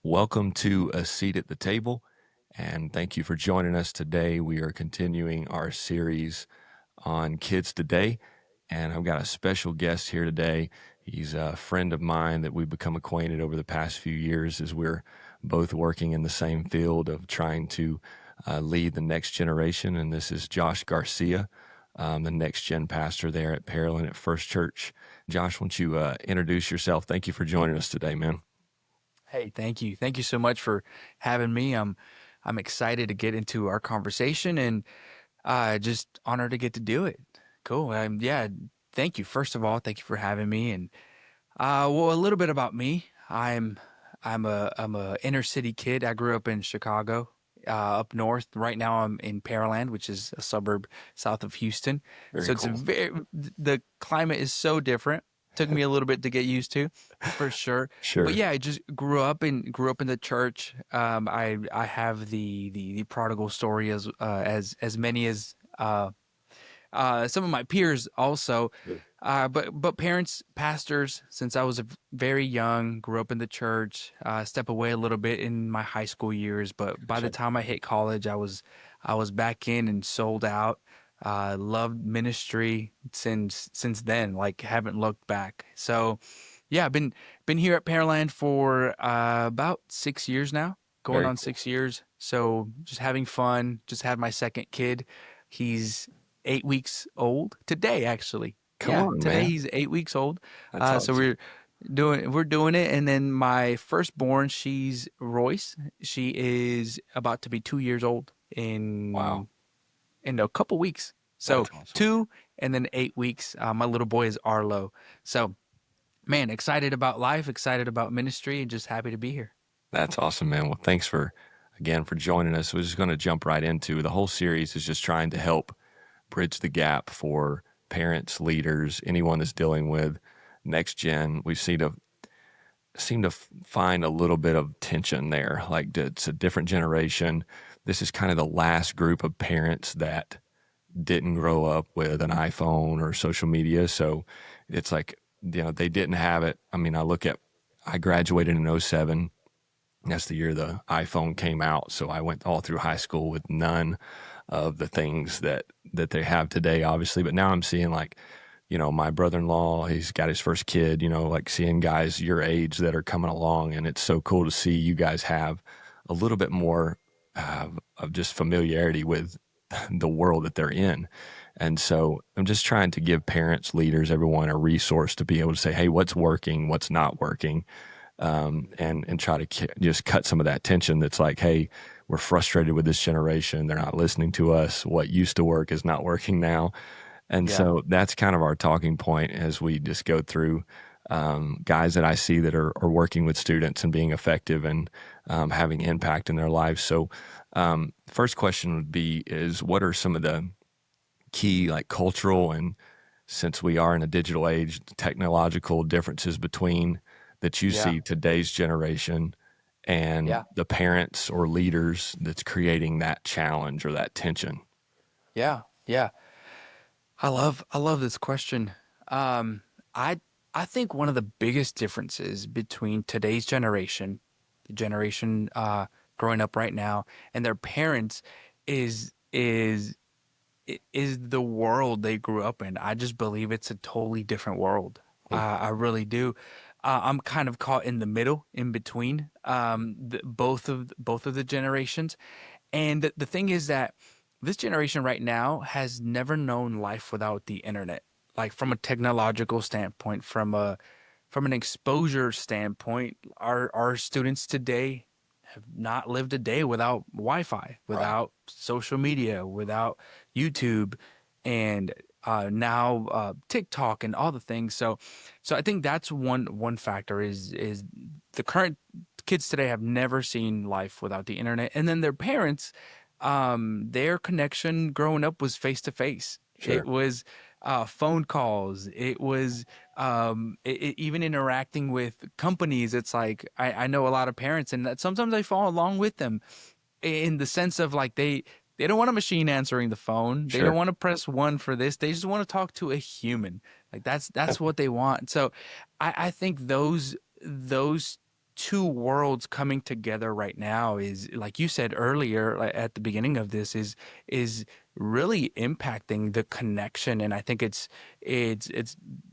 Welcome to A Seat at the Table, and thank you for joining us today. We are continuing our series on kids today, and I've got a special guest here today. He's a friend of mine that we've become acquainted over the past few years as we're both working in the same field of trying to lead the next generation, and this is Josh Garcia, the next gen pastor there at Pearland at First Church. Josh, won't you introduce yourself? Thank you for joining us today, man. Hey, thank you. Thank you so much for having me. I'm excited to get into our conversation and just honored to get to do it. Cool. Yeah, thank you. First of all, thank you for having me. And well, a little bit about me. I'm a inner city kid. I grew up in Chicago, up north. Right now, I'm in Pearland, which is a suburb south of Houston. Very So cool. the climate is so different. Took me a little bit to get used to, for sure. But Sure. yeah, I just grew up in the church. I have the prodigal story as many as some of my peers also. Sure. But parents, pastors, since I was very young, grew up in the church. Step away a little bit in my high school years, but by the Gotcha. time I hit college, I was back in and sold out. Loved ministry since then. Like haven't looked back. So, yeah, been here at Pearland for about 6 years now, going Very on cool. 6 years. So just having fun. Just had my second kid. He's 8 weeks old today, actually. Come Yeah, on, today man. he's 8 weeks old. That's So awesome. we're doing it, and then my firstborn, she's Royce. She is about to be 2 years old Wow. in a couple weeks. So That's awesome. 2 and then 8 weeks. My little boy is Arlo. So man, excited about life, excited about ministry, and just happy to be here. That's awesome, man. Well, thanks again for joining us. We're just going to jump right into the whole series is just trying to help bridge the gap for parents, leaders, anyone that's dealing with next gen. We seem to find a little bit of tension there. Like it's a different generation. This is kind of the last group of parents that didn't grow up with an iPhone or social media. So it's like, they didn't have it. I mean, I graduated in '07. That's the year the iPhone came out. So I went all through high school with none of the things that they have today, obviously. But now I'm seeing like, my brother-in-law, he's got his first kid, like seeing guys your age that are coming along. And it's so cool to see you guys have a little bit more of just familiarity with the world that they're in. And so I'm just trying to give parents, leaders, everyone a resource to be able to say, hey, what's working, what's not working, and try to just cut some of that tension that's like, hey, we're frustrated with this generation. They're not listening to us. What used to work is not working now. And Yeah. so that's kind of our talking point as we just go through guys that I see that are working with students and being effective and having impact in their lives. So first question would be is what are some of the key like cultural and since we are in a digital age, technological differences between that you Yeah. see today's generation and Yeah. the parents or leaders that's creating that challenge or that tension? Yeah. Yeah. I love this question. Um, I I think one of the biggest differences between today's generation, the generation growing up right now, and their parents is the world they grew up in. I just believe it's a totally different world. Hmm. I really do. I'm kind of caught in the middle, in between both of the generations, and the thing is that this generation right now has never known life without the internet. Like from a technological standpoint, from an exposure standpoint, our students today have not lived a day without Wi-Fi, Right. without social media, without YouTube, and now TikTok and all the things. So I think that's one factor is the current kids today have never seen life without the internet, and then their parents, their connection growing up was face to face. It Sure. was phone calls. It was even interacting with companies. It's like I know a lot of parents, and that sometimes I follow along with them in the sense of like they don't want a machine answering the phone. They don't Sure. want to press one for this. They just want to talk to a human. Like that's what they want. So I think those two worlds coming together right now is, like you said earlier, like at the beginning of this, is really impacting the connection, and I think it's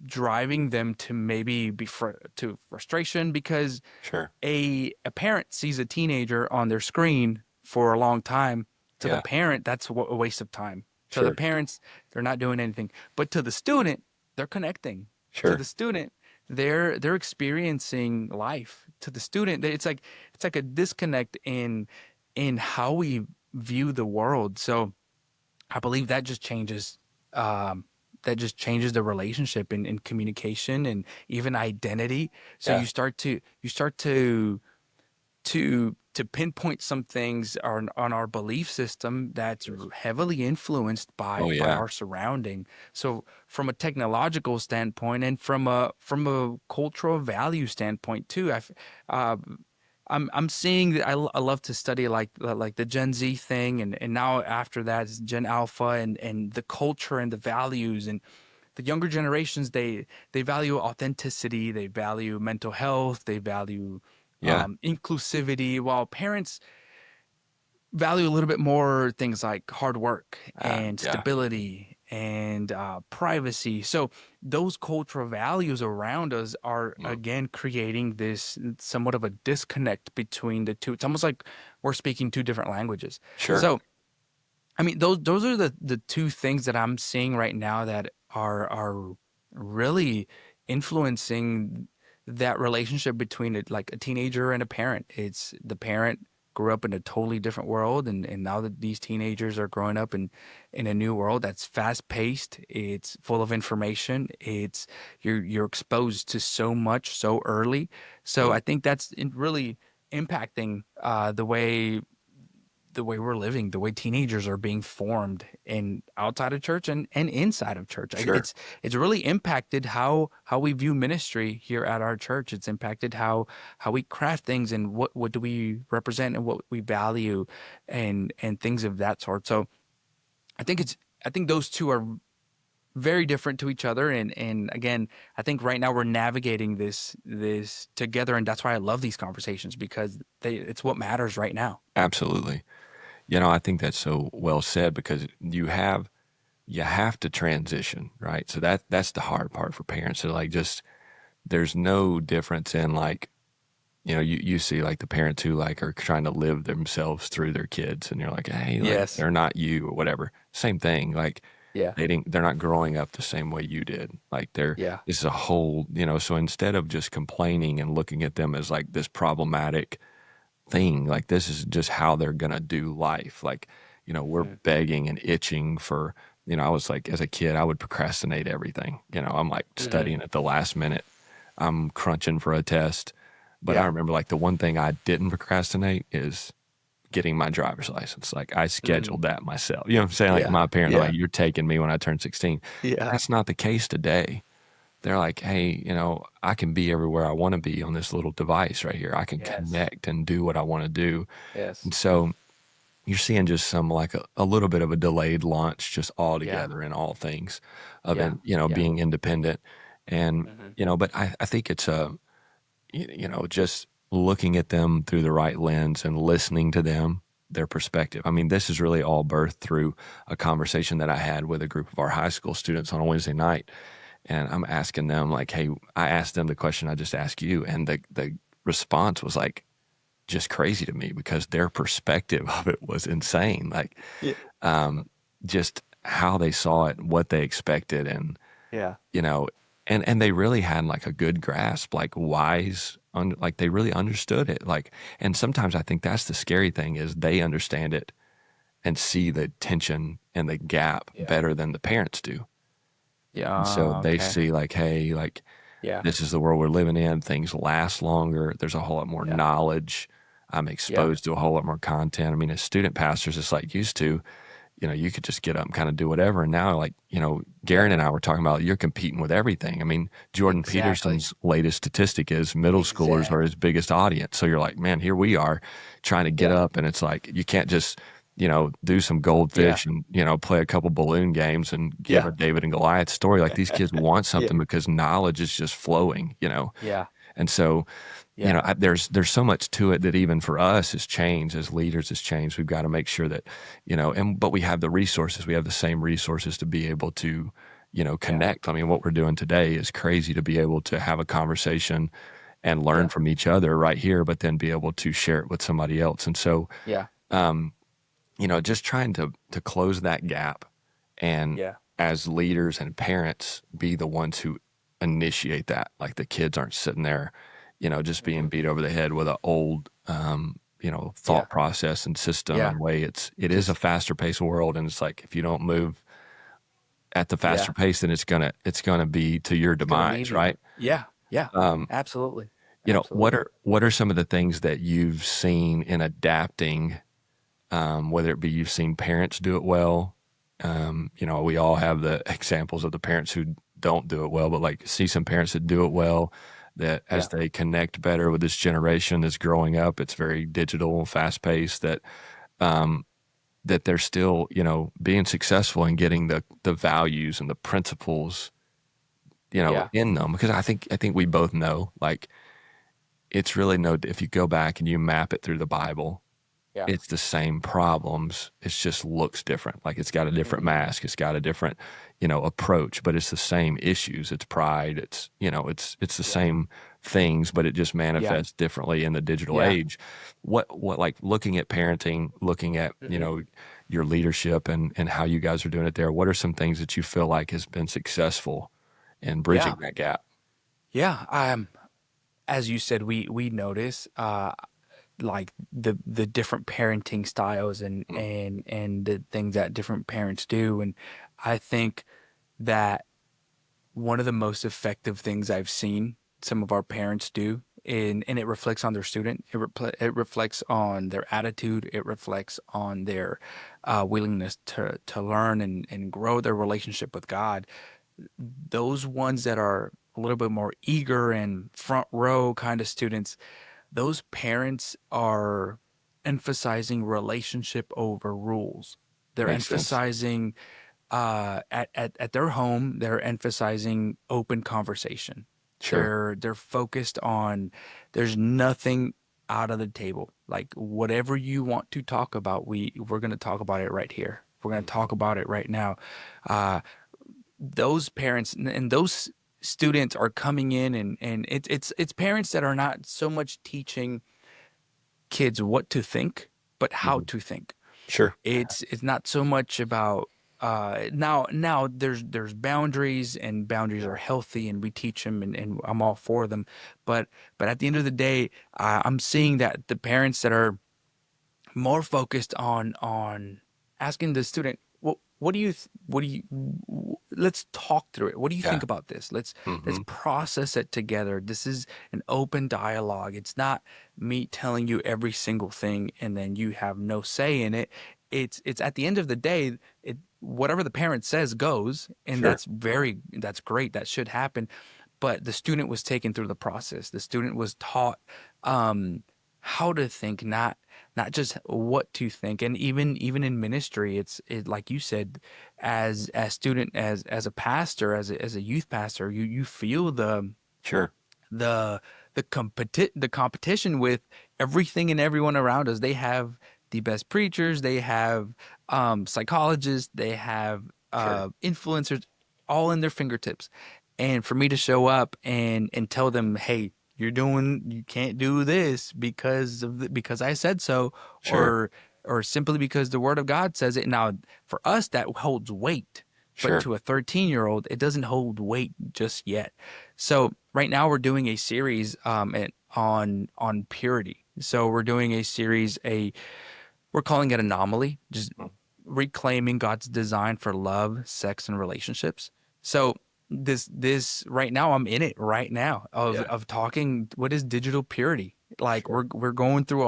driving them to maybe to frustration because Sure. a parent sees a teenager on their screen for a long time. To the Yeah. parent, that's a waste of time. To the Sure. parents, they're not doing anything. But to the student, they're connecting. To Sure. the student, they're experiencing life. To the student, it's like a disconnect in how we view the world. So I believe um, that just changes the relationship in communication and even identity. So Yeah. you start to pinpoint some things on our belief system that's heavily influenced Oh by yeah. our surrounding. So from a technological standpoint and from a cultural value standpoint too, uh, I'm seeing that I love to study like the Gen Z thing, and now after that is Gen Alpha and the culture and the values, and the younger generations, they value authenticity, they value mental health, they value Yeah. inclusivity, while parents value a little bit more things like hard work and Yeah. stability and privacy. So those cultural values around us are Mm. again creating this somewhat of a disconnect between the two. It's almost like we're speaking two different languages. Sure. So I mean, those are the two things that I'm seeing right now that are really influencing that relationship between like a teenager and a parent. It's the parent grew up in a totally different world, and now that these teenagers are growing up in a new world that's fast paced, it's full of information, it's you're exposed to so much so early. So Mm. I think that's really impacting the way we're living, the way teenagers are being formed in outside of church and inside of church. Sure. It's really impacted how we view ministry here at our church. It's impacted how we craft things and what do we represent and what we value and things of that sort. So I think those two are very different to each other, and again, I think right now we're navigating this together, and that's why I love these conversations because it's what matters right now. Absolutely. You know, I think that's so well said because you have to transition, right? So that's the hard part for parents. So like just there's no difference in like, you know, you see like the parents who like are trying to live themselves through their kids and you're like, hey, like Yes. they're not you or whatever. Same thing. Like Yeah. they're not growing up the same way you did. Like Yeah. this is a whole, you know, so instead of just complaining and looking at them as like this problematic thing. Like this is just how they're gonna do life. Like, you know, we're Mm. begging and itching for, you know, I was like as a kid, I would procrastinate everything. You know, I'm like Hmm. studying at the last minute. I'm crunching for a test. But I Yeah. remember like the one thing I didn't procrastinate is getting my driver's license. Like I Mm. scheduled that myself. You know what I'm saying? Like Yeah. my parents are like, Yeah. you're taking me when I turn 16. Yeah. That's not the case today. They're like, hey, you know, I can be everywhere I want to be on this little device right here. I can Yes. connect and do what I want to do. Yes. And so you're seeing just some like a little bit of a delayed launch just all Yeah. together in all things of Yeah. it, you know, Yeah. being independent. And, Hmm. you know, but I think it's you know, just looking at them through the right lens and listening to them, their perspective. I mean, this is really all birthed through a conversation that I had with a group of our high school students on a Wednesday night. And I'm asking them like, hey, I asked them the question I just asked you. And the response was like, just crazy to me because their perspective of it was insane. Like, Yeah. um, just how they saw it, what they expected, and Yeah. you know, and they really had like a good grasp, like like they really understood it. Like, and sometimes I think that's the scary thing is they understand it and see the tension and the gap Yeah. better than the parents do. And so Yeah. they Okay. see like, hey, like Yeah. this is the world we're living in. Things last longer. There's a whole lot more Yeah. knowledge. I'm Yeah. exposed to a whole lot more content. I mean, as student pastors, it's like used to, you know, you could just get up and kind of do whatever. And now, like, you know, Garen Yeah. and I were talking about you're competing with everything. I mean, Jordan Exactly. Peterson's latest statistic is middle schoolers are his Exactly. biggest audience. So you're like, man, here we are trying to get Yeah. up. And it's like, you can't just, you know, do some Yeah. goldfish and, you know, play a couple balloon games and give Yeah. a David and Goliath story. Like these kids want Yeah. something because knowledge is just flowing, you know? Yeah. And so, Yeah. there's so much to it that even for us has changed as leaders has changed. We've got to make sure that, but we have the resources. We have the same resources to be able to, Yeah. connect. I mean, what we're doing today is crazy to be able to have a conversation and learn Yeah. from each other right here, but then be able to share it with somebody else. And so, Yeah. um, just trying to close that gap and Yeah. as leaders and parents be the ones who initiate that. Like the kids aren't sitting there, just being Hmm. beat over the head with an old, Yeah. thought process and system Yeah. and way. It is a Just, faster paced world. And it's like, if you don't move at the yeah. faster pace, then it's gonna be to your It's going to be demise. the, Right. yeah. Yeah. Um, Absolutely. what Absolutely. are some of the things that you've seen in adapting, whether it be you've seen parents do it well. We all have the examples of the parents who don't do it well, but like see some parents that do it well, that as Yeah. they connect better with this generation that's growing up, it's very digital, fast paced, um, that they're still, being successful and getting the values and the principles, Yeah. in them. Because I think we both know, like, it's really no, if you go back and you map it through the Bible, Yeah. it's the same problems. It just looks different. Like it's got a different Hmm. mask. It's got a different, approach, but it's the same issues. It's pride. It's the Yeah. same things, but it just Yeah. manifests differently in the digital Yeah. age. What like looking at parenting, looking at, Hmm. your leadership and how you guys are doing it there. What are some things that you feel like has been successful in Yeah. bridging that gap? Yeah. As you said, we notice, like the different parenting styles Mm. and the things that different parents do. And I think that one of the most effective things I've seen some of our parents do, and it reflects on their student. It reflects on their attitude. It reflects on their willingness to learn and grow their relationship with God. Those ones that are a little bit more eager and front row kind of students, those parents are emphasizing relationship over rules. They're Makes sense. emphasizing at their home, they're emphasizing open conversation. Sure. They're focused on there's nothing out of the table. Like whatever you want to talk about, we're gonna talk about it right here. We're gonna talk about it right now. Uh, those parents and those students are coming in and it's parents that are not so much teaching kids what to think, but how Mhm. to think. Sure. It's not so much about now there's boundaries and boundaries are healthy and we teach them and I'm all for them, but at the end of the day, I'm seeing that the parents that are more focused on asking the student, what do you let's talk through it. What do you Yeah. think about this? Let's Hmm. process it together. This is an open dialogue. It's not me telling you every single thing and then you have no say in it. It's at the end of the day, whatever the parent says goes, and Sure. that's great. That should happen, but the student was taken through the process. The student was taught um, how to think, not just what to think. And even in ministry, like you said, as student, as a pastor, as a youth pastor, you feel Sure. the the competition with everything and everyone around us. They have the best preachers, they have psychologists, they have Sure. influencers, all in their fingertips. And for me to show up and tell them, hey, you can't do this because I said so, Sure. or simply because the word of God says it. Now, for us, that holds weight. But Sure. to a 13-year-old, it doesn't hold weight just yet. So right now we're doing a series on purity. So we're doing a series, we're calling it Anomaly, just Mm. reclaiming God's design for love, sex, and relationships. So this right now, I'm in it right now Yeah. of talking what is digital purity. Like Sure. we're going through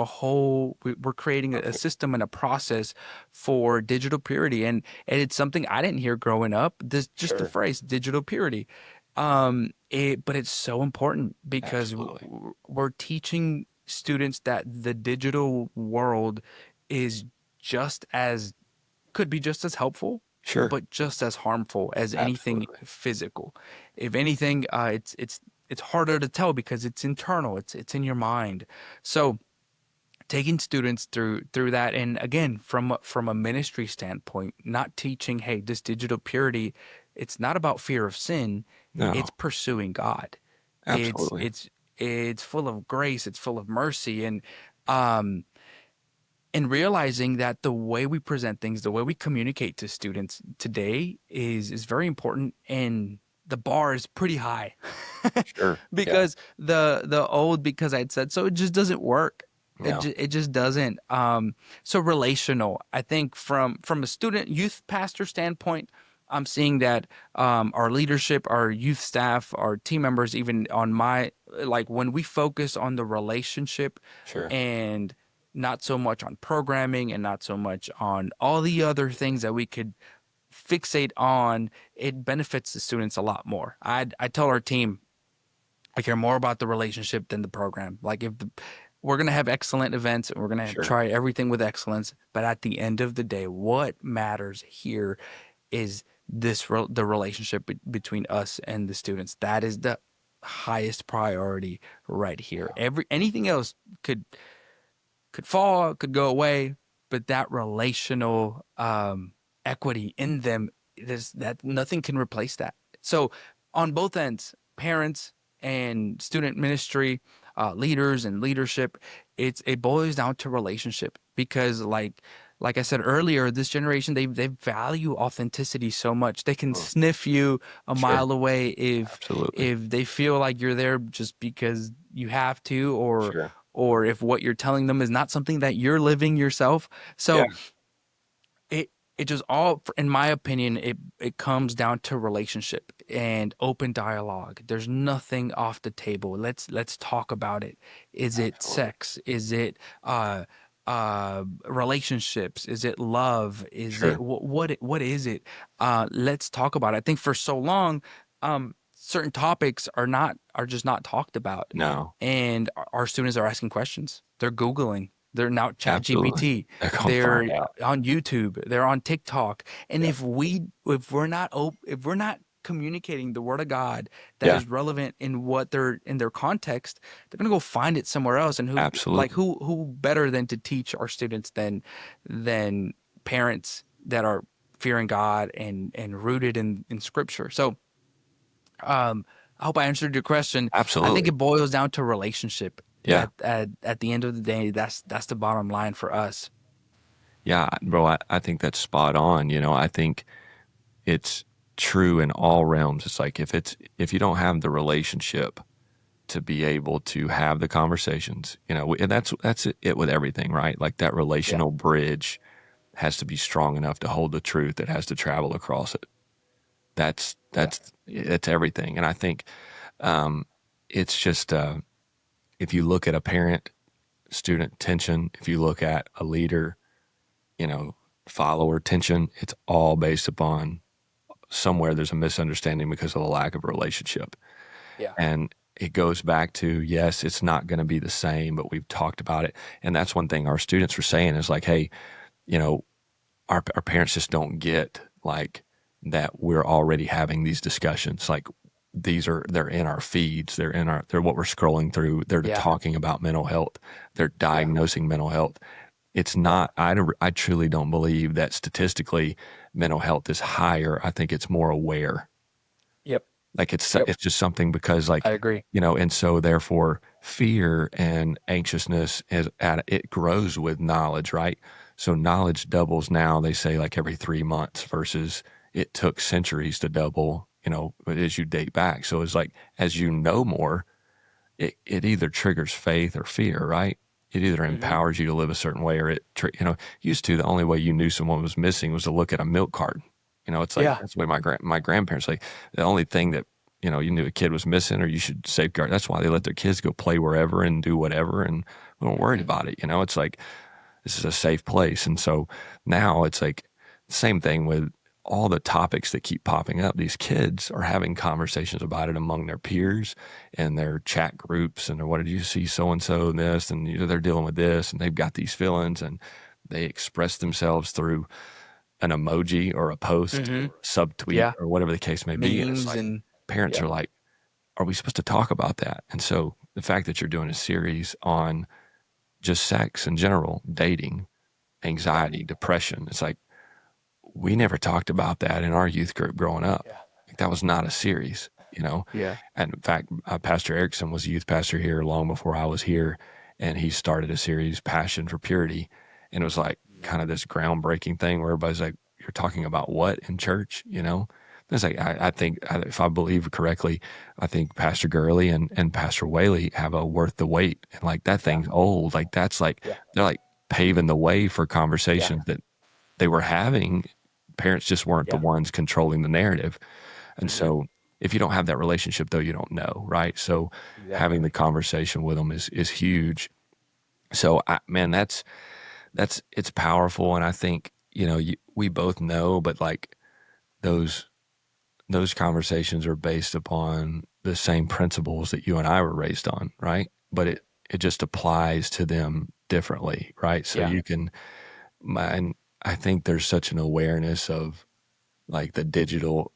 we're creating a Perfect. system and a process for digital purity, and it's something I didn't hear growing up. This just the Sure. phrase digital purity. But it's so important because Absolutely. we're teaching students that the digital world is just as could be just as helpful, Sure. but just as harmful as anything Absolutely. physical. If anything, it's it's harder to tell because it's internal. It's in your mind. So taking students through that, and again, from a ministry standpoint, not teaching, hey, this digital purity, it's not about fear of sin, it's No, pursuing God. it's absolutely. it's it's full of grace, it's full of mercy, um and realizing that the way we present things, the way we communicate to students today is very important, and the bar is pretty high. Sure. Yeah. Because the old because I'd said so, it just doesn't work. Yeah. It just doesn't. So relational. I think from a student youth pastor standpoint, I'm seeing that our leadership, our youth staff, our team members, even on my, like, when we focus on the relationship Sure. and not so much on programming and not so much on all the other things that we could fixate on, it benefits the students a lot more. I tell our team I care more about the relationship than the program. Like, we're gonna have excellent events and we're gonna Sure. try everything with excellence, but at the end of the day, what matters here is the relationship between us and the students. That is the highest priority right here. Yeah. Anything else could fall, could go away, but that relational equity in them, there's that nothing can replace that. So on both ends, parents and student ministry, leaders and leadership, it boils down to relationship because like I said earlier, this generation they value authenticity so much. They can Mm. sniff you a Sure. mile away Absolutely. if they feel like you're there just because you have to, Sure. or if what you're telling them is not something that you're living yourself. Yeah. So it just all, in my opinion, it comes down to relationship and open dialogue. There's nothing off the table. Let's talk about it. Is it Absolutely. sex? Is it relationships? Is it love? Is it Sure. what is it? Let's talk about it. I think for so long, certain topics are just not talked about, No. and our students are asking questions. They're Googling. They're now Chat Absolutely. GPT. They're gonna find They're out. on YouTube. They're on TikTok. And Yeah. if we're not communicating the word of God that Yeah. is relevant in what they're in their context, they're gonna go find it somewhere else. And Absolutely. who better than to teach our students than parents that are fearing God and rooted in Scripture. So I hope I answered your question. I think Absolutely. it boils down to relationship. Yeah. At the end of the day, that's the bottom line for us. Yeah, bro, I think that's spot on. I think it's true in all realms. It's like if you don't have the relationship to be able to have the conversations, and that's it with everything, right? Like that Yeah. relational bridge has to be strong enough to hold the truth. It has to travel across it. That's Yeah. that's it's everything. And I think it's just if you look at a parent student tension, if you look at a leader, you know, follower tension, it's all based upon somewhere there's a misunderstanding because of the lack of a relationship. Yeah. And it goes back to, yes, it's not going to be the same, but we've talked about it. And that's one thing our students were saying is like, hey, you know, our parents just don't get like that we're already having these discussions. Like they're in our feeds, they're what we're scrolling through. They're Yeah. talking about mental health. They're Yeah. diagnosing mental health. It's Yeah. not, I truly don't believe that statistically mental health is higher. I think it's more aware. Yep. Like it's Yep. it's just something because I like, agree. and so therefore fear and anxiousness it grows with knowledge, right? So knowledge doubles now, they say like every 3 months versus it took centuries to double, as you date back. So it's like as you know more, it either triggers faith or fear, right? It either Hmm. empowers you to live a certain way or used to the only way you knew someone was missing was to look at a milk carton. It's like Yeah. that's the way my grandparents like the only thing that you knew a kid was missing or you should safeguard. That's why they let their kids go play wherever and do whatever and we weren't worried Hmm. about it. It's like this is a safe place. And so now it's like same thing with all the topics that keep popping up. These kids are having conversations about it among their peers and their chat groups. And what did you see so and so and this? And they're dealing with this and they've got these feelings and they express themselves through an emoji or a post Hmm. or a subtweet Yeah. or whatever the case may be. And it's Memes like and parents yeah. are like, are we supposed to talk about that? And so the fact that you're doing a series on just sex in general, dating, Yeah. anxiety, depression, it's like we never talked about that in our youth group growing up. Yeah. Like, that was not a series, you know? Yeah. And in fact, Pastor Erickson was a youth pastor here long before I was here, and he started a series, Passion for Purity. And it was like kind of this groundbreaking thing where everybody's like, you're talking about what in church, you know? It's like, I think, if I believe correctly, I think Pastor Gurley and Pastor Whaley have a Worth the Wait. And like, that Yeah. thing's old. Like, that's like, Yeah. they're like paving the way for Yeah. conversations that they were having. Parents just weren't the Yeah. ones controlling the narrative. And Hmm. so if you don't have that relationship though, you don't know, right? So having the Exactly. conversation with them is huge. So man, that's it's powerful. And I think, we both know, but like those those conversations are based upon the same principles that you and I were raised on, right? But it just applies to them differently, right? So Yeah. you can, and I think there's such an awareness of like the digital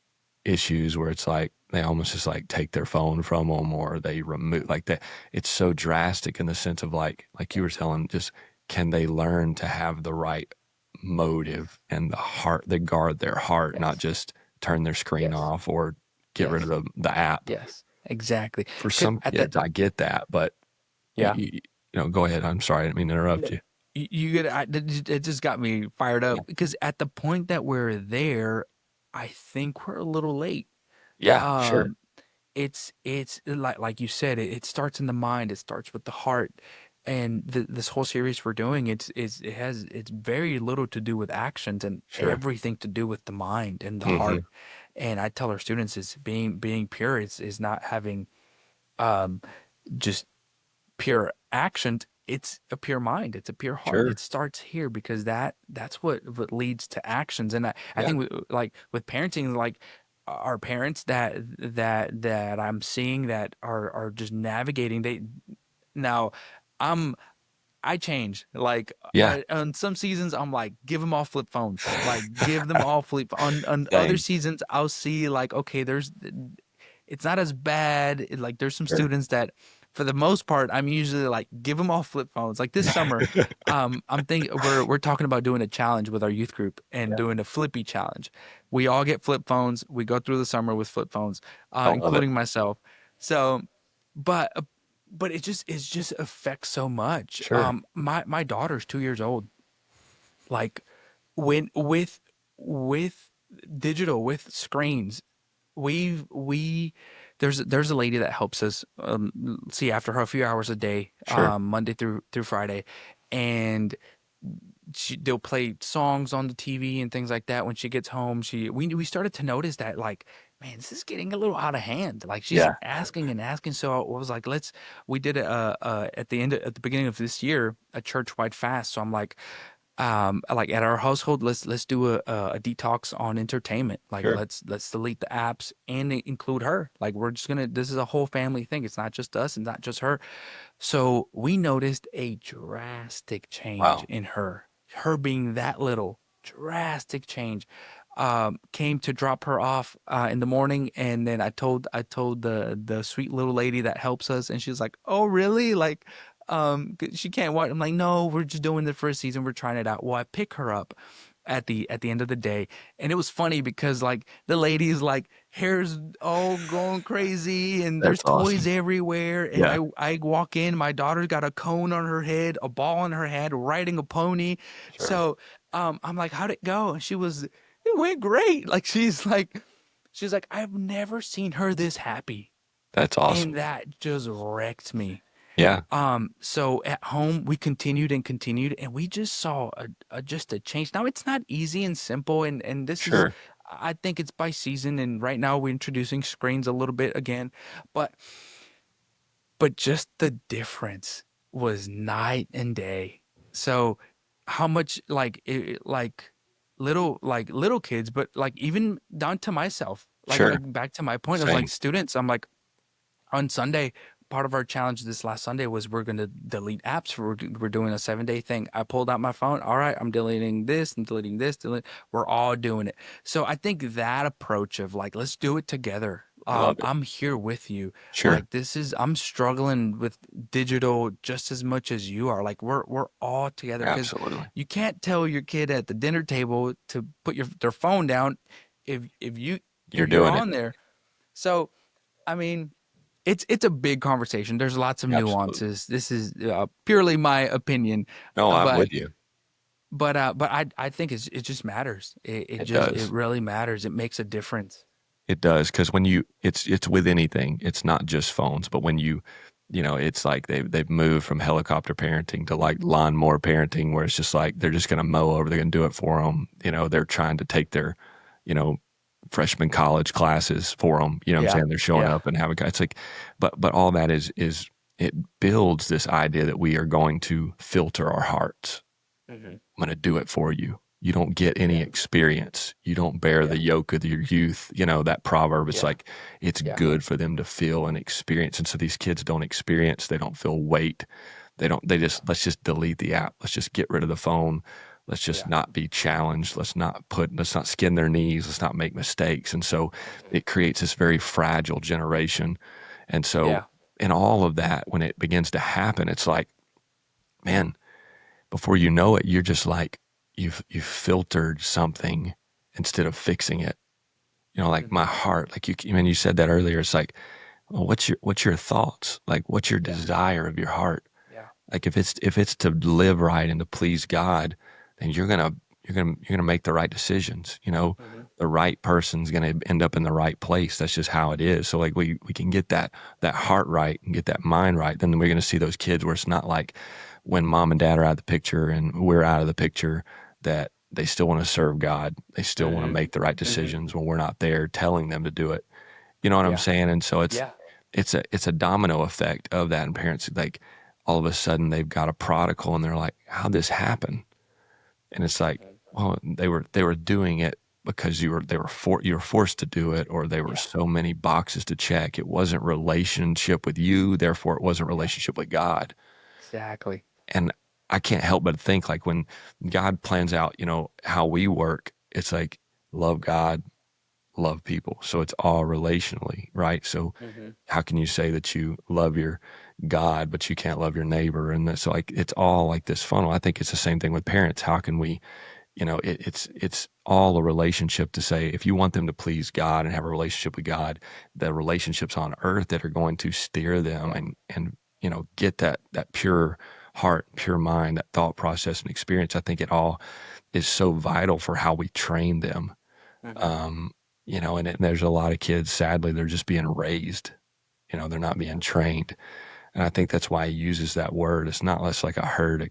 issues where it's like they almost just like take their phone from them or they remove like that. It's so drastic in the sense of like you were telling, just can they learn to have the right motive and the heart, they guard their heart, not Yes. just turn their screen Yes. off or get rid of Yes. the app. Yes. Exactly. For 'Cause some at the kids, I get that, but yeah. go ahead. I'm sorry, I didn't mean to interrupt you. You get it just got me fired Yeah. up because at the point that we're there, I think we're a little late. Yeah, sure. Um, it's like you said, it starts in the mind, it starts with the heart, and this whole series we're doing, it's very little to do with actions and Sure. everything to do with the mind and the Hmm. heart. And I tell our students is being pure is not having um just pure actions. It's a pure mind, it's a pure heart. It Sure. starts here because that's what leads to actions. And I Yeah. think like with parenting, like our parents that I'm seeing that are just navigating, they now I'm I change. Like Yeah. on some seasons, I'm like, give them all flip phones. Like give them all flip. On other Same. seasons, I'll see like, okay, it's not as bad. Like there's some Sure. students that, for the most part, I'm usually like, give them all flip phones. Like this summer, I'm thinking we're talking about doing a challenge with our youth group and Yeah. doing a flippy challenge. We all get flip phones. We go through the summer with flip phones, I love it. including myself. So, but it just affects so much. Sure. My daughter's 2 years old. Like when with digital with screens, we there's a lady that helps us see after her a few hours a day, Sure. Monday through Friday, and they'll play songs on the TV and things like that when she gets home. We started to notice that like, man, this is getting a little out of hand. Like she's Yeah. asking and asking. So I was like, we did at at the beginning of this year, a church wide fast. So I'm like at our household, let's do a detox on entertainment. Like Sure. let's delete the apps and include her. Like we're just gonna, this is a whole family thing. It's not just us and not just her. So we noticed a drastic change Wow. in her being that little, drastic change. Came to drop her off in the morning, and then I told the sweet little lady that helps us, and she's like, "Oh, really? Like, she can't watch." I'm like, "No, we're just doing the first season. We're trying it out." Well, I pick her up at the end of the day, and it was funny because like the lady's like hair's all going crazy and That's there's awesome. toys everywhere, and Yeah. I walk in, my daughter's got a cone on her head, a ball on her head, riding a pony. Sure. So I'm like, how'd it go? And it went great. Like she's like, I've never seen her this happy. That's And awesome. that just wrecked me. Yeah. So at home we continued, and we just saw just a change. Now it's not easy and simple, and this is, Sure. I think it's by season, and right now we're introducing screens a little bit again, but just the difference was night and day. So how much like little kids, but like even down to myself, Sure. like back to my point of like Same. students, I'm like on Sunday, part of our challenge this last Sunday was we're going to delete apps. We're doing a 7 day thing. I pulled out my phone. All right, I'm deleting this and deleting this. We're all doing it. So I think that approach of like, let's do it together. I love it. I'm here with you. Sure. Like I'm struggling with digital just as much as you are. Like we're all together because Absolutely. you can't tell your kid at the dinner table to put their phone down You're if you're doing it. on there. So I mean, it's a big conversation. There's lots of Absolutely. nuances. This is purely my opinion, No, I'm but with you. I think it just matters. It It does. really matters. It makes a difference. It does because when you it's with anything, it's not just phones, but when it's like they've moved from helicopter parenting to like lawnmower parenting, where it's just like they're just gonna mow over, they're gonna do it for them. They're trying to take their, you know, freshman college classes for them. You know what I'm Yeah, saying? They're showing yeah, up and having it's like, but all that is it builds this idea that we are going to filter our hearts. hmm I'm gonna do it for you. You don't get any yeah, experience. You don't bear the yeah, yoke of your youth. That proverb, it's yeah, like it's yeah, good for them to feel and experience. And so these kids don't experience, they don't feel weight. They yeah, just let's just delete the app. Let's just get rid of the phone. Let's just yeah, not be challenged. Let's not skin their knees. Let's not make mistakes. And so hmm it creates this very fragile generation. And so yeah, in all of that, when it begins to happen, it's like, man, before you know it, you're just like you've filtered something instead of fixing it. Like my hmm heart, like you said that earlier. It's like, well, what's your thoughts? Like, what's your yeah, desire of your heart? yeah, Like, if it's to live right and to please God, then you're gonna make the right decisions. hmm The right person's gonna end up in the right place. That's just how it is. So like we can get that heart right and get that mind right, then we're gonna see those kids where it's not like when mom and dad are out of the picture and we're out of the picture that they still want to serve God. They still want to hmm make the right hmm decisions when we're not there telling them to do it. You know what I'm yeah, saying? And so it's yeah, it's a it's a domino effect of that. And parents like all of a sudden they've got a prodigal and they're like, how'd this happen? And it's like, hmm well, they were doing it because you were forced to do it, or there were yeah, so many boxes to check. It wasn't relationship with you, therefore it wasn't yeah, relationship with God. exactly. And I can't help but think like when God plans out, how we work, it's like love God, love people. So it's all relationally, right? So hmm how can you say that you love your God, but you can't love your neighbor? And that's like it's all like this funnel. I think it's the same thing with parents. How can we, it's all a relationship to say if you want them to please God and have a relationship with God, the relationships on earth that are going to steer them Yeah, and get that pure heart, pure mind, that thought process and experience. I think it all is so vital for how we train them. hmm Um, and there's a lot of kids, sadly, they're just being raised. They're not yeah, being trained. And I think that's why he uses that word. It's not less like a herd of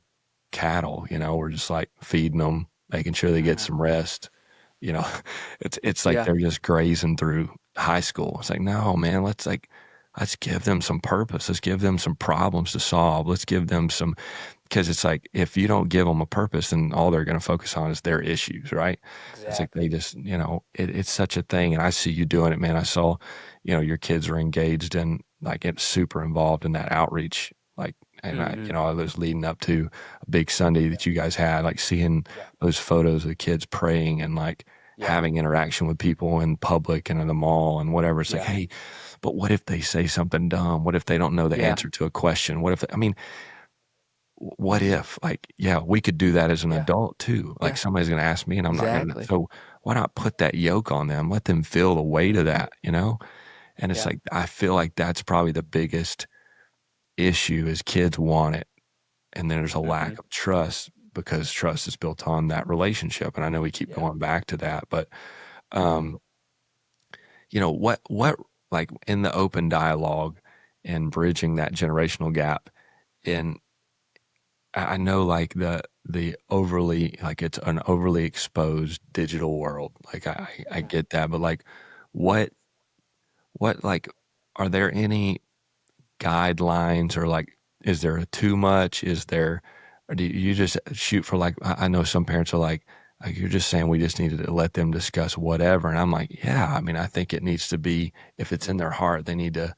cattle, we're just like feeding them, making sure they get hmm some rest. You know, it's like yeah, they're just grazing through high school. It's like, no, man, let's give them some purpose. Let's give them some problems to solve. Let's give them some because it's like if you don't give them a purpose, then all they're going to focus on is their issues, right? It's like they exactly. just, it's such a thing. And I see you doing it, man. I saw, your kids were engaged and like it's super involved in that outreach. Like, and hmm I was leading up to a big Sunday Yeah, that you guys had, like seeing yeah, those photos of the kids praying and like yeah, having interaction with people in public and in the mall and whatever. It's like, yeah, hey, but what if they say something dumb? What if they don't know the yeah, answer to a question? What if, I mean, what if like yeah we could do that as an yeah, adult too, like yeah, somebody's going to ask me and I'm not going to, exactly. so why not put that yoke on them, let them feel the weight of hmm that. And it's Yeah, like I feel like that's probably the biggest issue is kids want it and there's a hmm lack of trust because trust is built on that relationship, and I know we keep yeah, going back to that, but hmm um what like in the open dialogue and bridging that generational gap in I know like the overly like it's an overly exposed digital world. Like I hmm get that, but like what like are there any guidelines or like is there a too much? Is there or do you just shoot for like I know some parents are like you're just saying we just need to let them discuss whatever, and I'm like yeah, I mean I think it needs to be if it's in their heart they need to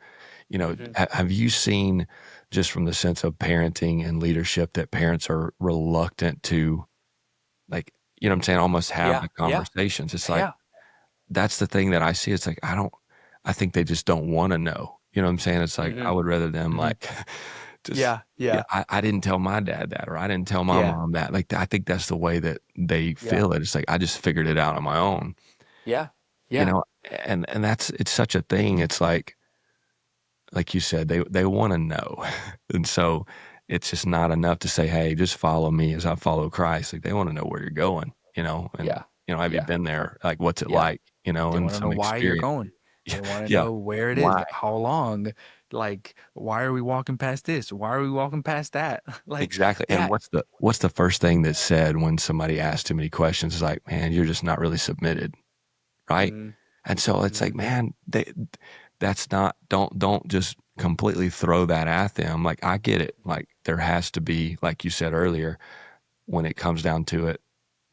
hmm have you seen just from the sense of parenting and leadership that parents are reluctant to like, what I'm saying, almost have yeah, the yeah, conversations? It's like yeah, that's the thing that I see. It's like I don't. I think they just don't want to know. You know what I'm saying? It's like I Hmm. would rather them Hmm. like just Yeah, yeah, yeah, I didn't tell my dad that, or I didn't tell my yeah, mom that. Like I think that's the way that they yeah, feel it. It's like I just figured it out on my own. yeah, You yeah. know, and that's it's such a thing. It's like you said, they want to know, and so it's just not enough to say, "Hey, just follow me as I follow Christ." Like they want to know where you're going, and Yeah. have you Yeah. been there? Like, what's it Yeah. like? They And want to know some why you're experience. going. They want to Yeah, know where it is, why how long, like why are we walking past this? Why are we walking past that? Like, exactly? And yeah. what's the first thing that's said when somebody asks too many questions? Is like, man, you're just not really submitted, right? Mm-hmm. And so it's like, Mm-hmm. man, that's not don't just completely throw that at them. Like I get it. Like there has to be, like you said earlier, when it comes down to it,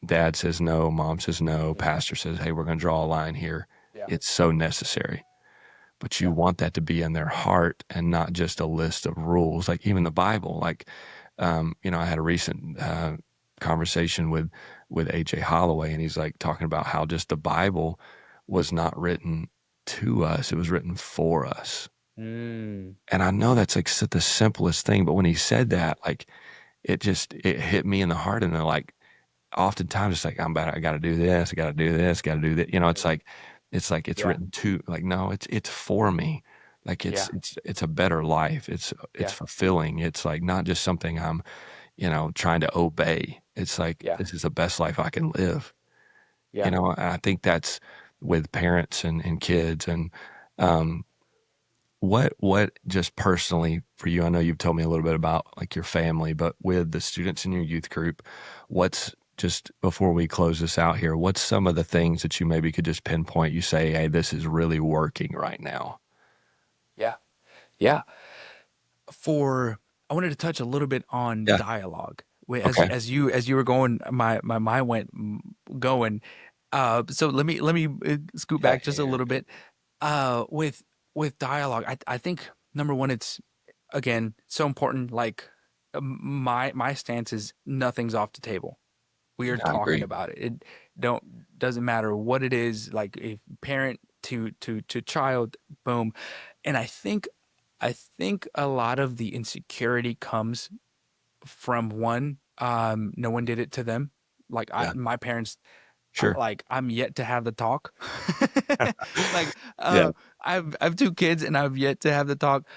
dad says no, mom says no, Mm-hmm. pastor says, hey, we're going to draw a line here. Yeah. It's so necessary. But you Yeah. want that to be in their heart and not just a list of rules. Like even the Bible, like, I had a recent conversation with AJ Holloway, and he's like talking about how just the Bible was not written to us; it was written for us. Mm. And I know that's like the simplest thing, but when he said that, like it hit me in the heart, and then like oftentimes it's like I got to do this, I got to do this, got to do that. Mm. It's like it's Yeah. written to like no, it's for me. Like Yeah. it's a better life. It's Yeah. fulfilling. It's like not just something I'm trying to obey. It's like Yeah. this is the best life I can live. Yeah. And I think that's with parents and kids. And um, what just personally for you, I know you've told me a little bit about like your family, but with the students in your youth group, what's just before we close this out here, what's some of the things that you maybe could just pinpoint? You say, hey, this is really working right now. Yeah. Yeah. For I wanted to touch a little bit on Yeah. dialogue. As Okay. you were going, my mind went going. So let me scoot Yeah. back just a Here. little bit. With dialogue, I think number one, it's again so important. Like my stance is nothing's off the table. We are I talking agree. about it. It doesn't matter what it is. Like if parent to child, boom. And I think a lot of the insecurity comes from one, no one did it to them. Like Yeah. my parents, Sure. like I'm yet to have the talk. Like Yeah. I've two kids and I've yet to have the talk.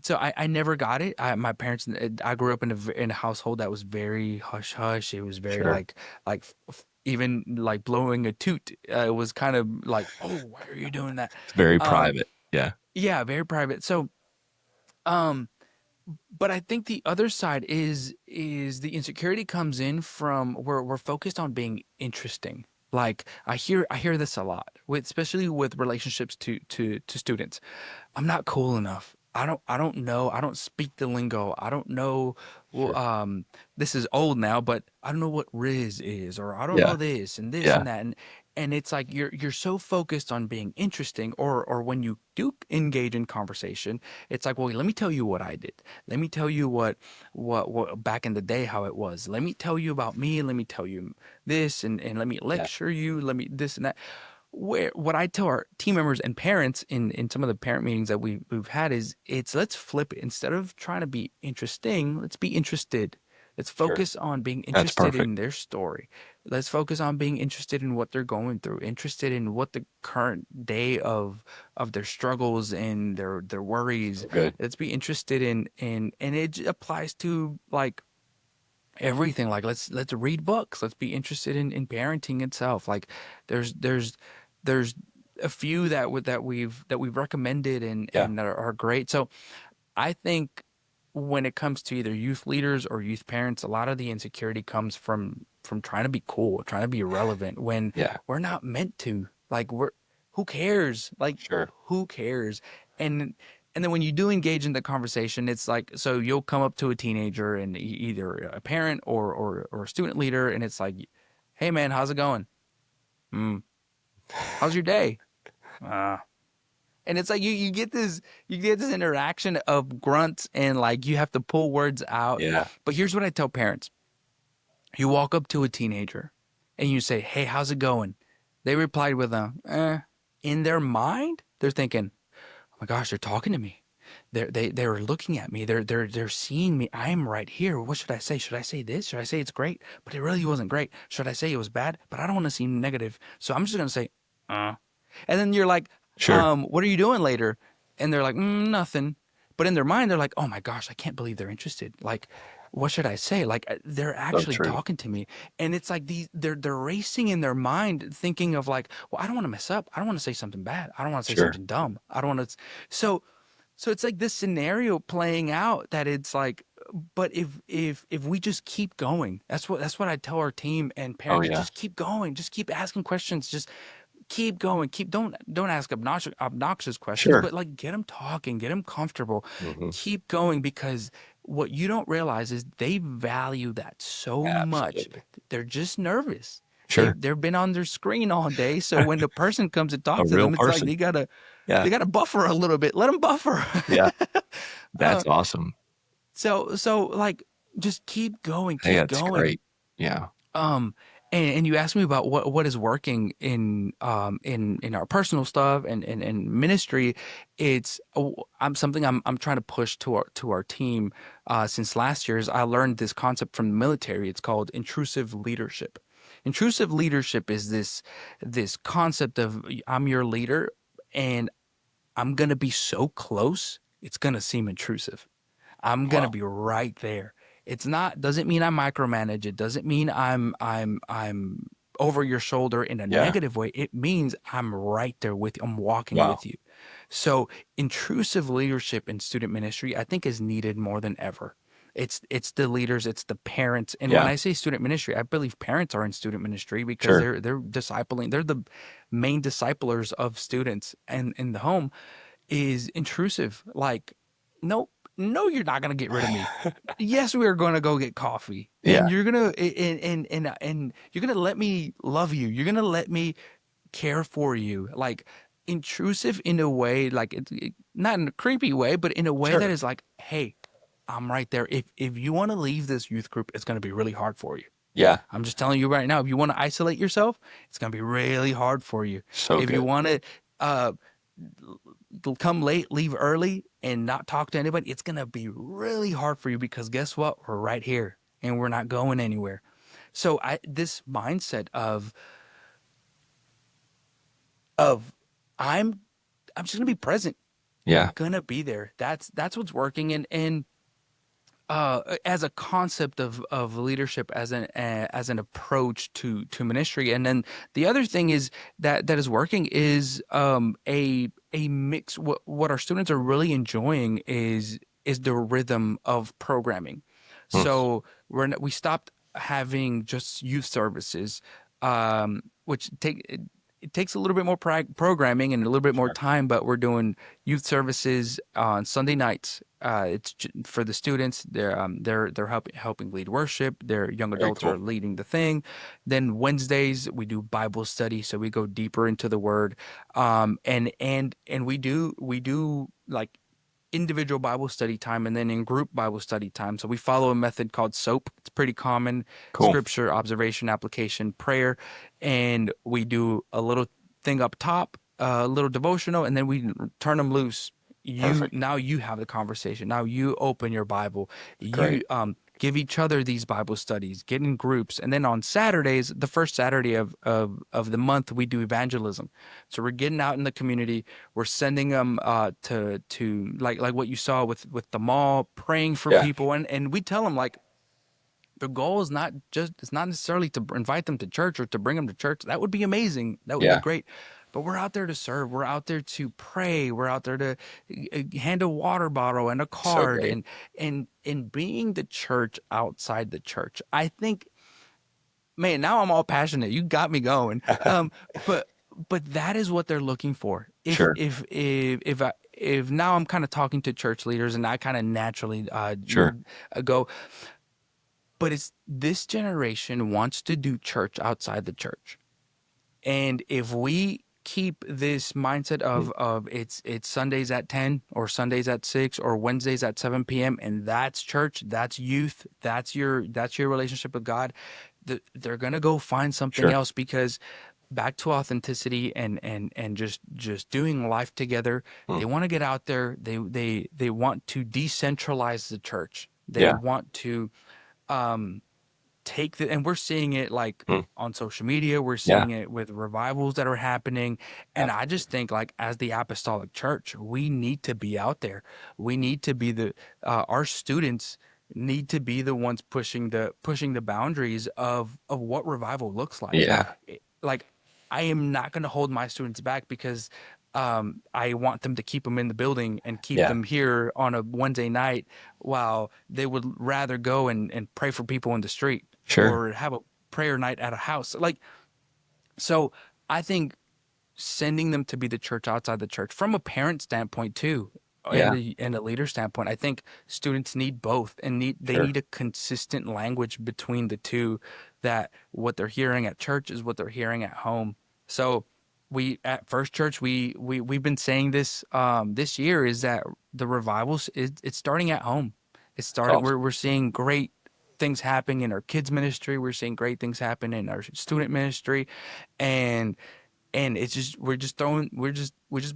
So I never got it. My parents, I grew up in a household that was very hush hush. It was very Sure. like even like blowing a toot. It was kind of like, oh, why are you doing that? It's very Um, private. Yeah. yeah, very private. So um but I think the other side is the insecurity comes in from where we're focused on being interesting. Like I hear this a lot, with especially with relationships to students. I'm not cool enough. I don't know. I don't speak the lingo. I don't know. Well, Sure. this is old now, but I don't know what Riz is, or I don't Yeah. know this Yeah. and that, and it's like you're so focused on being interesting, or when you do engage in conversation, it's like, well, let me tell you what I did. Let me tell you what back in the day how it was. Let me tell you about me. Let me tell you this, and let me Yeah. lecture you. Let me this and that. Where what I tell our team members and parents in some of the parent meetings that we've had is, it's let's flip it. Instead of trying to be interesting, let's be interested. Let's Sure. focus on being That's interested perfect. in their story. Let's focus on being interested in what they're going through, interested in what the current day of their struggles and their worries. So good. Let's be interested and it applies to like everything. Like let's read books. Let's be interested in parenting itself. Like there's a few that we've recommended Yeah. and are great. So I think when it comes to either youth leaders or youth parents, a lot of the insecurity comes from trying to be cool, trying to be relevant when Yeah. we're not meant to. Like who cares? Like Sure. who cares? And and then when you do engage in the conversation, it's like, so you'll come up to a teenager and either a parent or a student leader, and it's like, hey man, how's it going? Hmm. How's your day? Uh, and it's like you get this interaction of grunts and like you have to pull words out. Yeah. But here's what I tell parents. You walk up to a teenager and you say, "Hey, how's it going?" They replied with a "eh." In their mind, they're thinking, oh my gosh, they're talking to me. They're looking at me. They're seeing me. I'm right here. What should I say? Should I say this? Should I say it's great, but it really wasn't great? Should I say it was bad, but I don't want to seem negative, so I'm just gonna say, uh. And then you're like, Sure. what are you doing later? And they're like, nothing. But in their mind, they're like, oh my gosh, I can't believe they're interested. Like, what should I say? Like, they're So actually true. talking to me, and it's like they're racing in their mind, thinking of like, well, I don't want to mess up. I don't want to say something bad. I don't want to say Sure. something dumb. I don't want to. So so it's like this scenario playing out that it's like, but if we just keep going, that's what I tell our team and Oh parents, yeah. just keep going, just keep asking questions, just keep going, keep don't ask obnoxious questions, Sure. but like get them talking, get them comfortable, Hmm. keep going because what you don't realize is they value that so much. Absolutely. They're just nervous. Sure. They've been on their screen all day, so when the person comes to A talk to real them, it's like person. Yeah. they gotta buffer a little bit. Let them buffer. Yeah. uh, That's awesome. so like just Hey, keep that's going. great. Yeah. Um, and you asked me about what is working in our personal stuff and ministry. It's I'm something I'm trying to push to our team since last year. Is I learned this concept from the military. It's called intrusive leadership. Intrusive leadership is this concept of I'm your leader and I'm gonna be so close, it's gonna seem intrusive. I'm gonna Wow. be right there. It's not doesn't mean I micromanage. It doesn't mean I'm over your shoulder in a Yeah. negative way. It means I'm right there with you. I'm walking Wow. with you. So intrusive leadership in student ministry, I think, is needed more than ever. It's the leaders, it's the parents. And when Yeah. I say student ministry, I believe parents are in student ministry because Sure. they're discipling, they're the main disciplers of students and in the home is intrusive. Like, nope, no, you're not gonna get rid of me. Yes, we are gonna go get coffee, Yeah. and you're gonna and you're gonna let me love you. You're gonna let me care for you. Like intrusive in a way, like not in a creepy way, but in a way that Sure. is like, hey, I'm right there. If you want to leave this youth group, it's gonna be really hard for you. Yeah. I'm just telling you right now. If you want to isolate yourself, it's gonna be really hard for you. So If you good. want to uh come late, leave early, and not talk to anybody, it's gonna be really hard for you because guess what? We're right here and we're not going anywhere. So I this mindset of I'm I'm just gonna be present. I'm Yeah. gonna be there. That's what's working and as a concept of leadership as an approach to ministry. And then the other thing is that is working is a mix. What our students are really enjoying is the rhythm of programming. Hmm. So we stopped having just youth services, which it takes a little bit more programming and a little bit more Sure. time, but we're doing youth services on Sunday nights. For the students. They're helping lead worship. Their young Very adults are cool. leading the thing. Then Wednesdays we do Bible study, so we go deeper into the Word. And we do like individual Bible study time and then in group Bible study time. So we follow a method called SOAP. It's pretty common: Cool. scripture, observation, application, prayer. And we do a little thing up top, a little devotional, and then we turn them loose. Perfect. Now you have the conversation. Now you open your Bible. You Great. give each other these Bible studies, get in groups. And then on Saturdays, the first Saturday of the month, we do evangelism. So we're getting out in the community. We're sending them to like what you saw with the mall, praying for Yeah. people, and we tell them like the goal is not just it's not necessarily to invite them to church or to bring them to church. That would be amazing. That would be Yeah. great. But we're out there to serve. We're out there to pray. We're out there to hand a water bottle and a So card great. and being the church outside the church. I think, man, now I'm all passionate. You got me going. But that is what they're looking for. Sure. If now I'm kind of talking to church leaders and I kind of naturally Sure. go, but it's this generation wants to do church outside the church. And if we keep this mindset Mm. of it's Sundays at 10 or Sundays at 6 or Wednesdays at 7 p.m. and that's church, that's youth, that's your relationship with God, they're going to go find something Sure. else back to authenticity and just doing life together. Mm. They want to get out there. They want to decentralize the church. They Yeah. want to um take the, and we're seeing it like Mm. on social media, we're Yeah. seeing it with revivals that are happening. And I Absolutely. just think like as the apostolic church, we need to be out there. We need to be the our students need to be the ones pushing the boundaries of what revival looks like. Yeah. Like I am not going to hold my students back because I want them to keep them in the building and keep Yeah. them here on a Wednesday night while they would rather go and pray for people in the street Sure. or have a prayer night at a house. Like, so I think sending them to be the church outside the church from a parent standpoint too, Yeah. and a leader standpoint, I think students need both and they Sure. need a consistent language between the two, that what they're hearing at church is what they're hearing at home. So we at First Church, we've been saying this this year is that the revivals it's starting at home. It's That's starting, awesome. we're seeing great things happening in our kids ministry. We're seeing great things happen in our student ministry, and it's just we just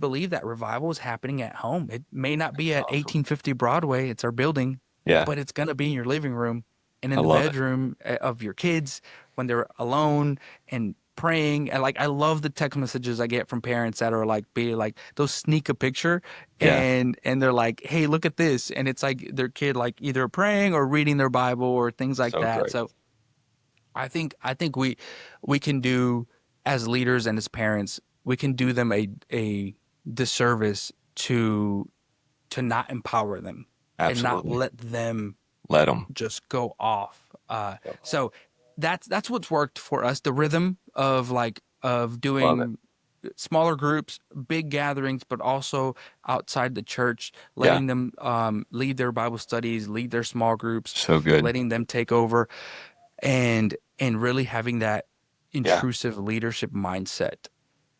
believe that revival is happening at home. It may not be That's at awesome. 1850 Broadway, it's our building, Yeah. but it's going to be in your living room and I in the love it. bedroom of your kids when they're alone and praying. And like I love the text messages I get from parents that are like be like they'll sneak a picture Yeah. and they're like, "Hey, look at this." And it's like their kid like either praying or reading their Bible or things like So that. great. So I think we can do, as leaders and as parents, we can do them a disservice to not empower them and not Absolutely. let them Let them. just go off. So that's what's worked for us. The rhythm of like of Love it. doing smaller groups, big gatherings, but also outside the church, Yeah. letting them lead their Bible studies, lead their small groups, So good. letting them take over and really having that Yeah. intrusive leadership mindset.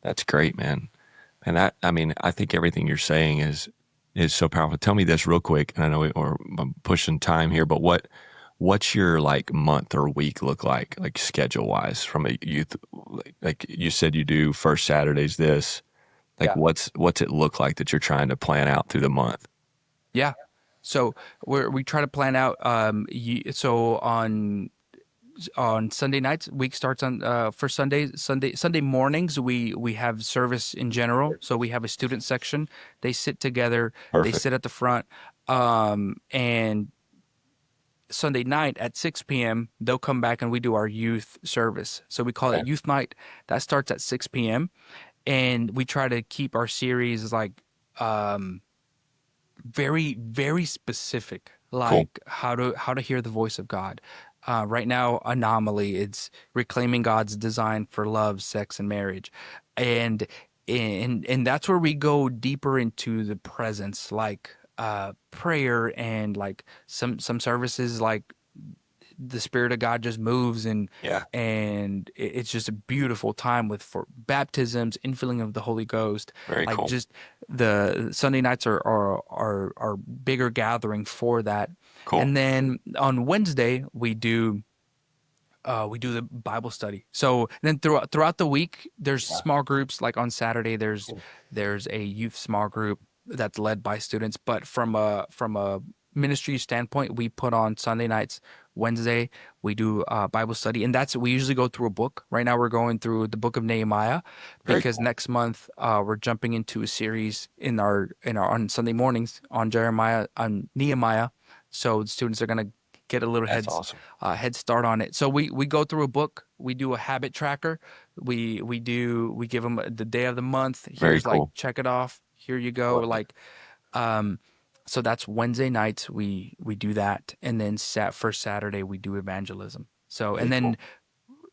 That's great, man. And I mean, I think everything you're saying is so powerful. Tell me this real quick, and I know I'm pushing time here, but what's your like month or week look like schedule wise from a youth? Like you said, you do first Saturdays. This like Yeah. what's it look like that you're trying to plan out through the month? Yeah. So we try to plan out so on Sunday nights, week starts on for Sunday mornings, we have service in general. So we have a student section. They sit together, they Perfect. sit at the front, and Sunday night at 6 p.m. they'll come back and we do our youth service. So we call it Okay. youth night. That starts at 6 p.m. and we try to keep our series like um very specific, Cool. like how to hear the voice of God. Right now, Anomaly, it's reclaiming God's design for love, sex, and marriage, and and that's where we go deeper into the presence, like prayer and like some services like the Spirit of God just moves Yeah. and it's just a beautiful time with for baptisms, infilling of the Holy Ghost. Very Like cool. just the Sunday nights are bigger gathering for that. Cool. And then on Wednesday we do the Bible study. So then throughout the week, there's Yeah. small groups. Like on Saturday, Cool. there's a youth small group that's led by students. But from a ministry standpoint, we put on Sunday nights. Wednesday, we do Bible study, and that's we usually go through a book. Right now, we're going through the book of Nehemiah Very because cool. next month we're jumping into a series in our on Sunday mornings on Jeremiah on Nehemiah. So the students are gonna get a little That's awesome. head start on it. So we go through a book. We do a habit tracker. We give them the day of the month. Very Here's like cool. check it off. Here you go. Love it. Like um, so that's Wednesday nights. We do that, and then first Saturday we do evangelism. So Very and then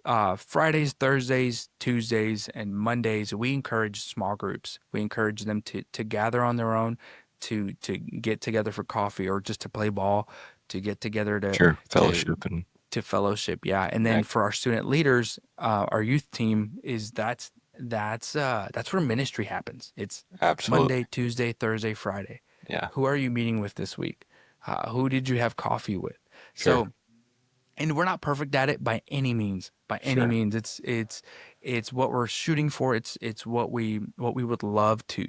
cool. Fridays, Thursdays, Tuesdays, and Mondays, we encourage small groups. We encourage them to gather on their own, to get together for coffee or just to play ball, to get together Sure. to Fellowship and to fellowship. Yeah, and then connect. for our student leaders, our youth team is that's where ministry happens. It's Absolutely. Monday, Tuesday, Thursday, Friday. Yeah. Who are you meeting with this week? Who did you have coffee with? Sure. So and we're not perfect at it by any means. By any Sure. means, it's It's what we're shooting for. It's what we would love to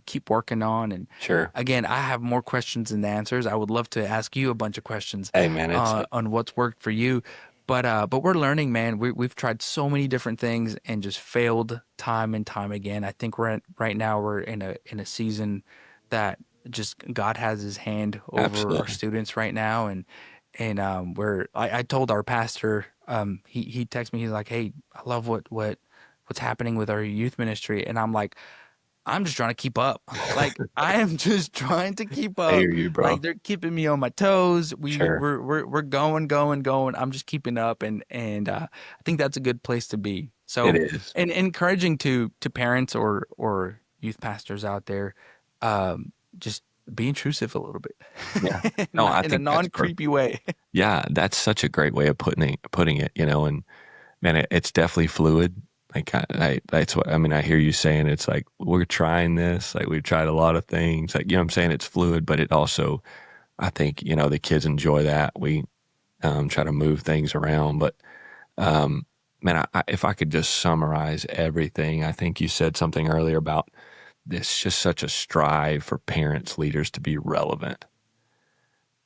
keep working on. And Sure. again, I have more questions than answers. I would love to ask you a bunch of questions Hey, man, it's on what's worked for you. But we're learning, man. We've tried so many different things and just failed time and time again. I think right now we're in a season that just God has His hand over our absolutely. students right now, and I told our pastor, he texted me, he's like, "Hey, I love what's happening with our youth ministry," and I'm like, I'm just trying to keep up. Like I am just trying to keep I up. hear you, bro. Like they're keeping me on my toes. Sure. We're going, going, going. I'm just keeping up, and I think that's a good place to be. It So, is. and encouraging to parents or youth pastors out there, just be intrusive a little Yeah. bit, No, not I in a think that's non perfect. creepy way. Yeah, that's such a great way of putting it, and man, it's definitely fluid. Like that's what I mean. I hear you saying it's like we're trying this, like we've tried a lot of things. Like, I'm saying it's fluid, but it also, I think, the kids enjoy that. We try to move things around, but um, man, if I could just summarize everything, I think you said something earlier about this just such a strive for parents, leaders to be relevant,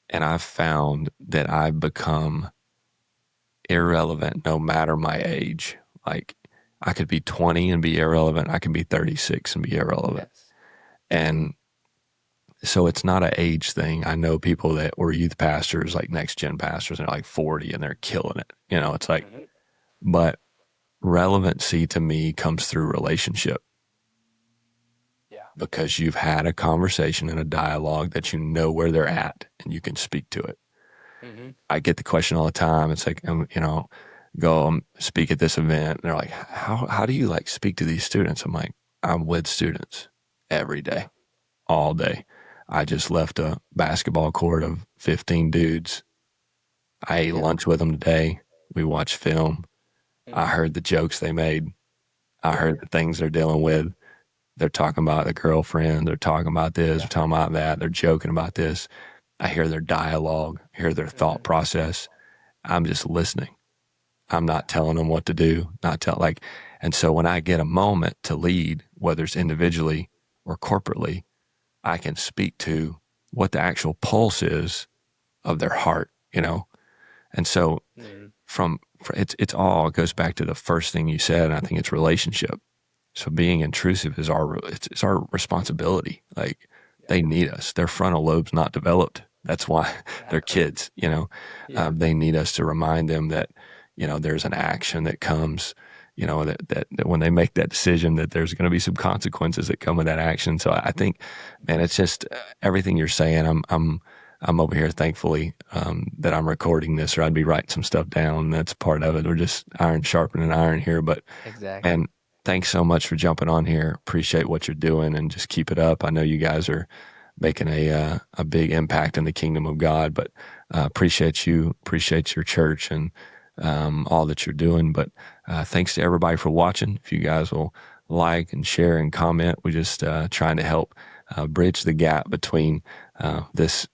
and I've found that I've become irrelevant no matter my age. Like, I could be 20 and be irrelevant. I can be 36 and be irrelevant. Yes. And so it's not an age thing. I know people that were youth pastors, like next gen pastors, and they're like 40 and they're killing it. It's like, Hmm. but relevancy to me comes through relationship Yeah. because you've had a conversation and a dialogue that you know where they're at and you can speak to it. Hmm. I get the question all the time. It's like, go speak at this event. And they're like, how do you like speak to these students? I'm like, I'm with students every Yeah. day, all day. I just left a basketball court of 15 dudes. I ate Yeah. lunch with them today. We watched film. I Hmm. heard the jokes they made. I Yeah. heard the things they're dealing with. They're talking about the girlfriend. They're talking about this. They're Yeah. talking about that. They're joking about this. I hear their dialogue, hear their thought Hmm. process. I'm just listening. I'm Yeah. not telling them what to do, not tell like, and so when I get a moment to lead, whether it's individually or corporately, I can speak to what the actual pulse is of their heart. And so Hmm. it's all, it goes back to the first thing you said, and I think it's relationship. So being intrusive is it's our responsibility. Like, Yeah. they need us. Their frontal lobe's not developed. That's why they're Exactly. kids. Yeah. They need us to remind them that, there's an action that comes, that when they make that decision, that there's going to be some consequences that come with that action. So I think, man, it's just everything you're saying. I'm over here thankfully that I'm recording this, or I'd be writing some stuff down. That's part of it. We're just iron sharpening iron here, but Exactly. man, thanks so much for jumping on here. Appreciate what you're doing, and just keep it up. I know you guys are making a big impact in the kingdom of God, but appreciate you, appreciate your church and all that you're doing. But thanks to everybody for watching. If you guys will like and share and comment, we just trying to help bridge the gap between this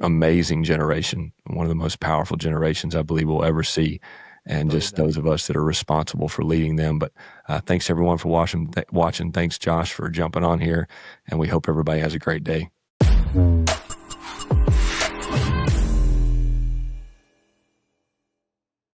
amazing generation, one of the most powerful generations I believe we'll ever see, and Believe just that. those of us that are responsible for leading them. But thanks everyone for watching. Thanks Josh for jumping on here, and we hope everybody has a great day.